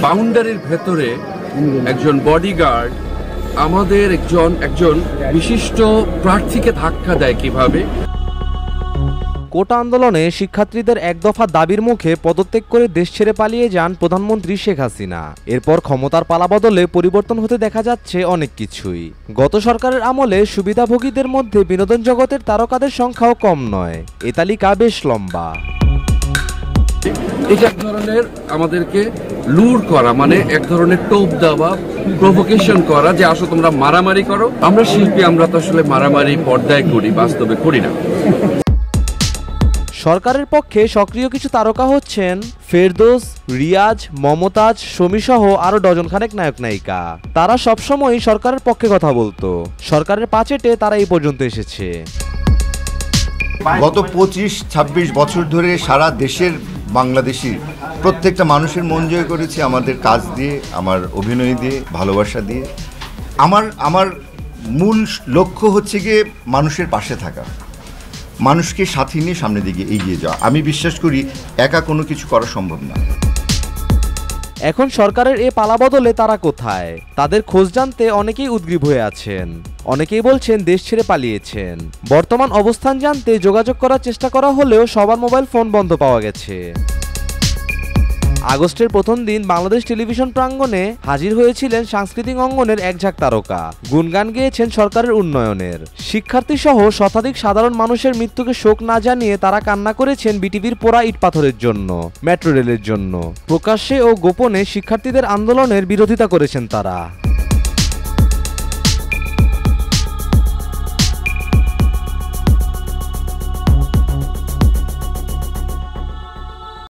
বাউন্ডারির ভেতরে একজন বডিগার্ড আমাদের একজন বিশিষ্ট প্রার্থীকে ধাক্কা দেয় কিভাবে? কোটা আন্দোলনে শিক্ষার্থীদের এক দফা দাবির মুখে পদত্যাগ করে দেশ ছেড়ে পালিয়ে যান প্রধানমন্ত্রী শেখ হাসিনা। এরপর ক্ষমতার পালাবদলে পরিবর্তন হতে দেখা যাচ্ছে অনেক কিছুই। গত সরকারের আমলে সুবিধাভোগীদের মধ্যে বিনোদন জগতের তারকাদের সংখ্যাও কম নয়, এ তালিকা বেশ লম্বা। এটা এক ধরনের আমাদেরকে লুর করা, মানে এক ধরনের টোপ দেওয়া, প্রভোকেশন করা যে আসো তোমরা মারামারি করো। আমরা শিল্পী, আমরা তো আসলে মারামারি পর্দায় করি, বাস্তবে করি না। সরকারের পক্ষে সক্রিয় কিছু তারকা হচ্ছেন ফেরদৌস, রিয়াজ, মমতাজ, শমী সহ আরো ডজনখানেক নায়ক নায়িকা। তারা সবসময় সরকারের পক্ষে কথা বলতো। সরকারের পাচেটে তারা এই পর্যন্ত এসেছে। গত 25-26 বছর ধরে সারা দেশের বাংলাদেশি প্রত্যেকটা মানুষের মন জয় করেছি আমাদের কাজ দিয়ে, আমার অভিনয় দিয়ে, ভালোবাসা দিয়ে। আমার মূল লক্ষ্য হচ্ছে গিয়ে মানুষের পাশে থাকা, মানুষকে সাথে নিয়ে সামনের দিকে এগিয়ে যাওয়া। আমি বিশ্বাস করি একা কোনো কিছু করা সম্ভব না। এখন সরকারের এ পালাবদলে তারা কোথায়? তাদের খোঁজ জানতে অনেকেই উদগ্রীব হয়ে আছেন। অনেকেই বলছেন দেশ ছেড়ে পালিয়েছেন। বর্তমান অবস্থান জানতে যোগাযোগ করার চেষ্টা করা হলেও সবার মোবাইল ফোন বন্ধ পাওয়া গেছে। আগস্টের প্রথম দিন বাংলাদেশ টেলিভিশন প্রাঙ্গণে হাজির হয়েছিলেন সাংস্কৃতিক অঙ্গনের এক ঝাঁক তারকা। গুণগান গেয়েছেন সরকারের উন্নয়নের। শিক্ষার্থী সহ শতাধিক সাধারণ মানুষের মৃত্যুকে শোক না জানিয়ে তারা কান্না করেছেন বিটিভির পোড়া ইট পাথরের জন্য, মেট্রো রেলের জন্য। প্রকাশ্যে ও গোপনে শিক্ষার্থীদের আন্দোলনের বিরোধিতা করেছেন তারা।